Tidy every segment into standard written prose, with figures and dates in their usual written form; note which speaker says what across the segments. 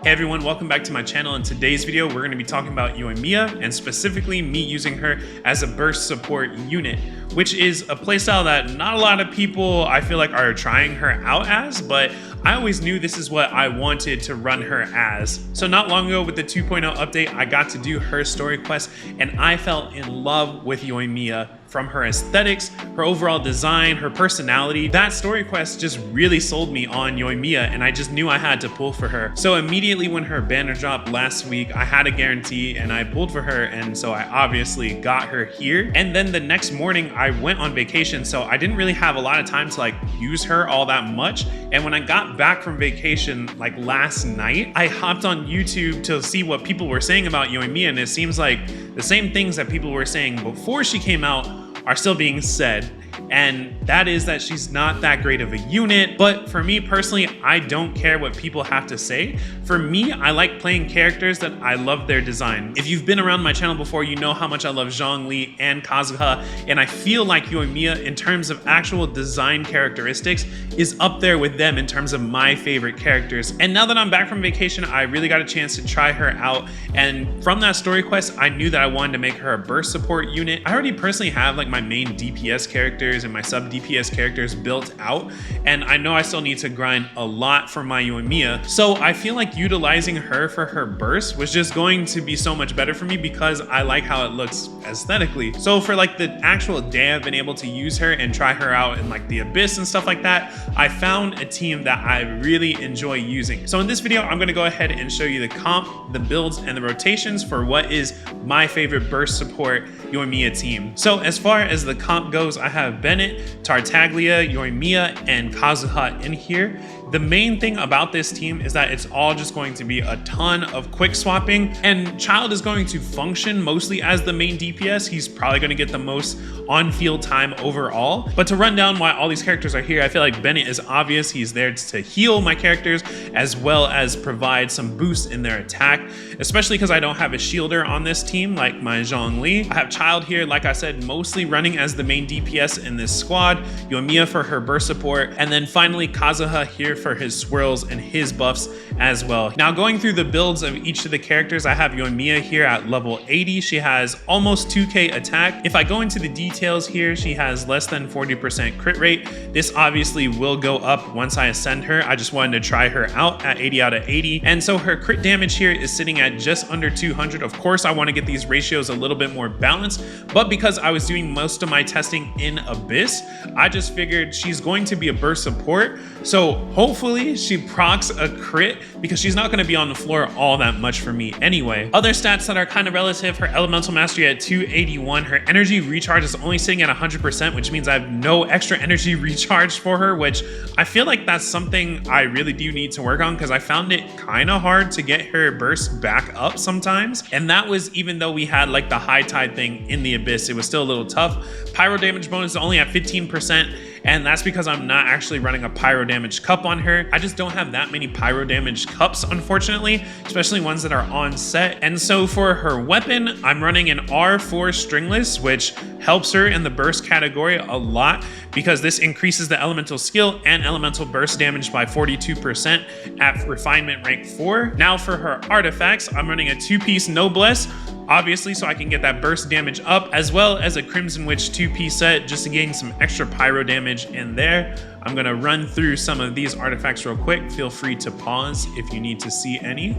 Speaker 1: Hey everyone, welcome back to my channel. In today's video, we're going to be talking about Yoimiya and specifically me using her as a burst support unit, which is a playstyle that not a lot of people I feel like are trying her out as, but I always knew this is what I wanted to run her as. So not long ago with the 2.0 update, I got to do her story quest and I fell in love with Yoimiya. From her aesthetics, her overall design, her personality, that story quest just really sold me on Yoimiya and I just knew I had to pull for her. So immediately when her banner dropped last week, I had a guarantee and I pulled for her, and so I obviously got her here. And then the next morning I went on vacation, so I didn't really have a lot of time to like use her all that much. And when I got back from vacation like last night, I hopped on YouTube to see what people were saying about Yoimiya, and it seems like the same things that people were saying before she came out are still being said, and that is that she's not that great of a unit. But for me personally, I don't care what people have to say. For me, I like playing characters that I love their design. If you've been around my channel before, you know how much I love Zhongli and Kazuha, and I feel like Yoimiya, in terms of actual design characteristics, is up there with them in terms of my favorite characters. And now that I'm back from vacation, I really got a chance to try her out, and from that story quest, I knew that I wanted to make her a burst support unit. I already personally have like my main DPS characters and my sub DPS characters built out, and I know I still need to grind a lot for my Yoimiya. So I feel like utilizing her for her burst was just going to be so much better for me because I like how it looks aesthetically. So for like the actual day I've been able to use her and try her out in like the Abyss and stuff like that, I found a team that I really enjoy using. So in this video, I'm gonna go ahead and show you the comp, the builds, and the rotations for what is my favorite burst support Yoimiya team. So as far as the comp goes, I have Bennett, Tartaglia, Yoimiya, and Kazuha in here. The main thing about this team is that it's all just going to be a ton of quick swapping, and Child is going to function mostly as the main DPS. He's probably going to get the most on-field time overall. But to run down why all these characters are here, I feel like Bennett is obvious. He's there to heal my characters as well as provide some boost in their attack, especially because I don't have a shielder on this team like my Zhongli. I have Child here, like I said, mostly running as the main DPS in this squad, Yoimiya for her burst support, and then finally Kazuha here for his swirls and his buffs as well. Now going through the builds of each of the characters, I have Yoimiya here at level 80. She has almost 2k attack. If I go into the details here, she has less than 40% crit rate. This obviously will go up once I ascend her. I just wanted to try her out at 80 out of 80. And so her crit damage here is sitting at just under 200. Of course, I want to get these ratios a little bit more balanced, but because I was doing most of my testing in Abyss, I just figured she's going to be a burst support. So hopefully she procs a crit because she's not going to be on the floor all that much for me anyway. Other stats that are kind of relative: her elemental mastery at 281, her energy recharge is only sitting at 100%, which means I have no extra energy recharge for her, which I feel like that's something I really do need to work on because I found it kind of hard to get her burst back up sometimes. And that was even though we had like the high tide thing in the Abyss, it was still a little tough. Pyro damage bonus is only at 15%. And that's because I'm not actually running a pyro damage cup on her. I just don't have that many pyro damage cups, unfortunately, especially ones that are on set. And so for her weapon, I'm running an R4 stringless, which helps her in the burst category a lot because this increases the elemental skill and elemental burst damage by 42% at refinement rank 4. Now for her artifacts, I'm running a 2-piece noblesse, obviously so I can get that burst damage up, as well as a Crimson Witch 2-piece set just to gain some extra pyro damage in there. I'm gonna run through some of these artifacts real quick. Feel free to pause if you need to see any.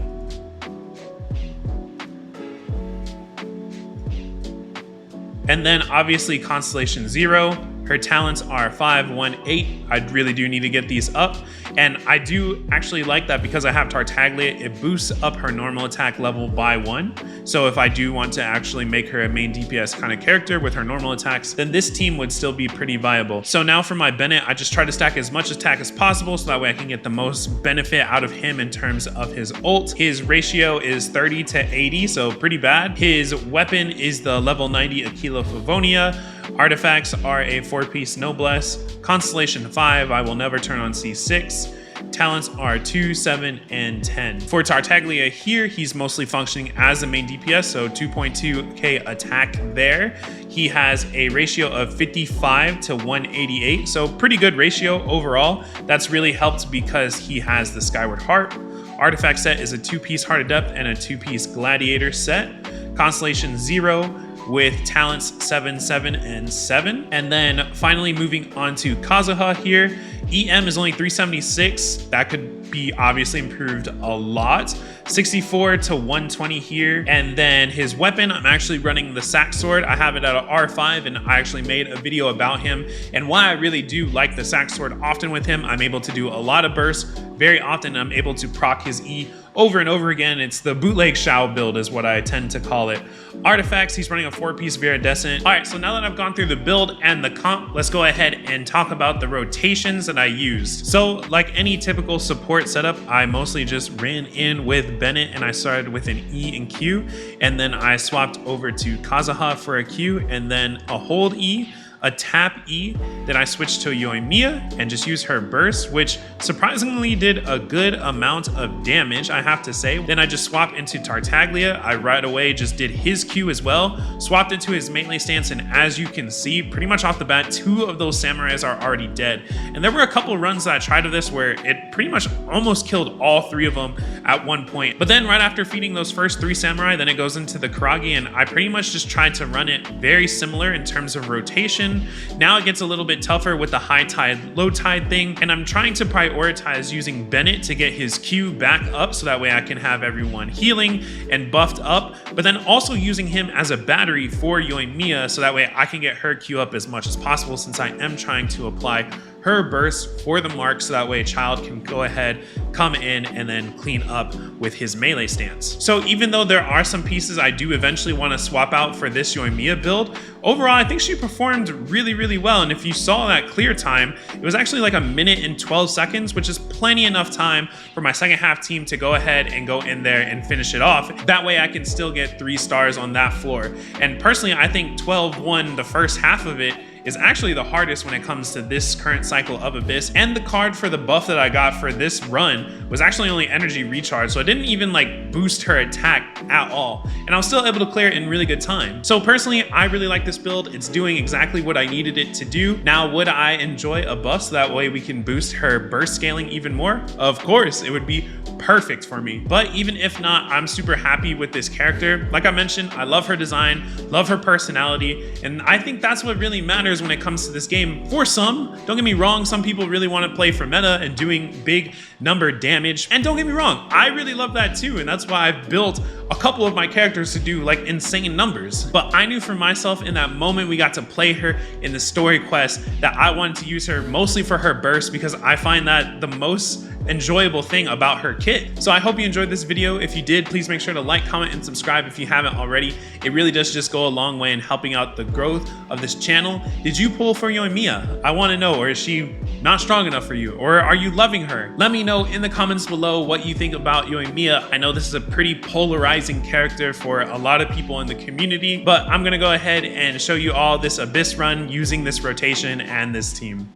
Speaker 1: And then obviously Constellation 0. Her talents are 5, 1, 8. I really do need to get these up. And I do actually like that because I have Tartaglia, it boosts up her normal attack level by 1. So if I do want to actually make her a main DPS kind of character with her normal attacks, then this team would still be pretty viable. So now for my Bennett, I just try to stack as much attack as possible so that way I can get the most benefit out of him in terms of his ult. His ratio is 30 to 80, so pretty bad. His weapon is the level 90 Aquila Favonia. Artifacts are a 4-piece noblesse, Constellation 5, I will never turn on C6. Talents are 2, 7, and 10. For Tartaglia here, he's mostly functioning as a main DPS, so 2.2k attack there. He has a ratio of 55 to 188, so pretty good ratio overall. That's really helped because he has the Skyward Harp. Artifact set is a 2-piece Heart of Depth and a 2-piece Gladiator set. Constellation 0 with talents 7, 7, and 7. And then finally moving on to Kazuha here. EM is only 376. That could be obviously improved a lot. 64 to 120 here. And then his weapon, I'm actually running the Sack Sword. I have it at an R5 and I actually made a video about him. And why I really do like the Sack Sword often with him, I'm able to do a lot of bursts. Very often I'm able to proc his E over and over again. It's the bootleg Shao build is what I tend to call it. Artifacts, he's running a 4-piece Viridescent. All right, so now that I've gone through the build and the comp, let's go ahead and talk about the rotations that I used. So like any typical support setup, I mostly just ran in with Bennett and I started with an E and Q, and then I swapped over to Kazuha for a Q and then a hold E, a tap E, then I switched to Yoimiya and just used her burst, which surprisingly did a good amount of damage, I have to say. Then I just swapped into Tartaglia. I right away just did his Q as well, swapped into his melee stance, and as you can see, pretty much off the bat, 2 of those samurais are already dead. And there were a couple runs that I tried of this where it pretty much almost killed all 3 of them at one point. But then right after feeding those first 3 samurai, then it goes into the Karagi, and I pretty much just tried to run it very similar in terms of rotation. Now it gets a little bit tougher with the high tide, low tide thing, and I'm trying to prioritize using Bennett to get his Q back up so that way I can have everyone healing and buffed up, but then also using him as a battery for Yoimiya so that way I can get her Q up as much as possible, since I am trying to apply her burst for the mark so that way Child can go ahead, come in, and then clean up with his melee stance. So even though there are some pieces I do eventually want to swap out for this Yoimiya build, overall I think she performed really well. And if you saw that clear time, it was actually like 1 minute and 12 seconds, which is plenty enough time for my second half team to go ahead and go in there and finish it off. That way I can still get 3 stars on that floor. And personally, I think 12-1 the first half of it is actually the hardest when it comes to this current cycle of Abyss. And the card for the buff that I got for this run was actually only energy recharge, so it didn't even like boost her attack at all. And I was still able to clear it in really good time. So personally, I really like this build. It's doing exactly what I needed it to do. Now, would I enjoy a buff so that way we can boost her burst scaling even more? Of course, it would be perfect for me. But even if not, I'm super happy with this character. Like I mentioned, I love her design, love her personality, and I think that's what really matters when it comes to this game. For some, don't get me wrong, some people really want to play for meta and doing big number damage, and don't get me wrong, I really love that too, and that's why I've built a couple of my characters to do like insane numbers. But I knew for myself in that moment we got to play her in the story quest that I wanted to use her mostly for her burst, because I find that the most enjoyable thing about her kit. So I hope you enjoyed this video. If you did, please make sure to like, comment, and subscribe if you haven't already. It really does just go a long way in helping out the growth of this channel. Did you pull for Yoimiya? I want to know, or is she not strong enough for you? Or are you loving her? Let me know in the comments below what you think about Yoimiya. I know this is a pretty polarizing character for a lot of people in the community, but I'm gonna go ahead and show you all this Abyss run using this rotation and this team.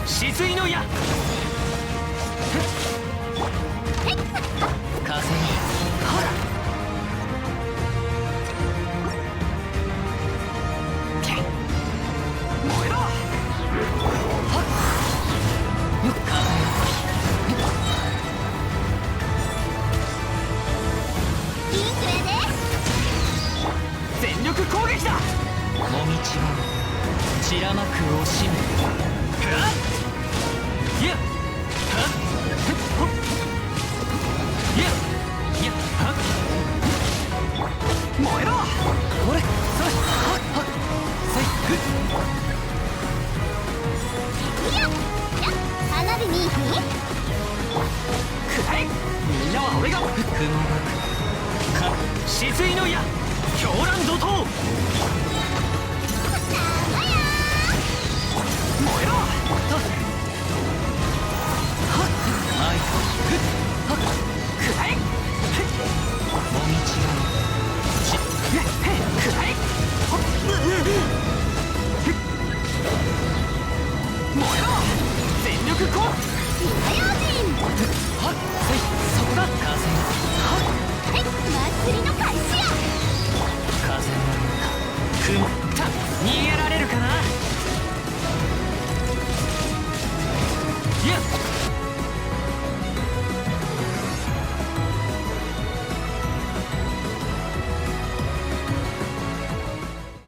Speaker 2: 止水の矢風にほら燃えろはっ
Speaker 3: インクレで
Speaker 2: 全力攻撃だもみちは散らまく惜しみはっやっはっほっやっやっはっ燃えろほれそれはっはっせいふっ
Speaker 3: いややっ花火に
Speaker 2: くらえみんなは俺が雲がか止水の矢狂乱怒涛燃えろはっマイクふっはっくらえもみちがしくらえほっ燃えろ全力攻
Speaker 3: 火曜陣
Speaker 2: はっせいそこだ風がはっ
Speaker 3: はい祭りの開始や
Speaker 2: 風の雲た逃げられるかないや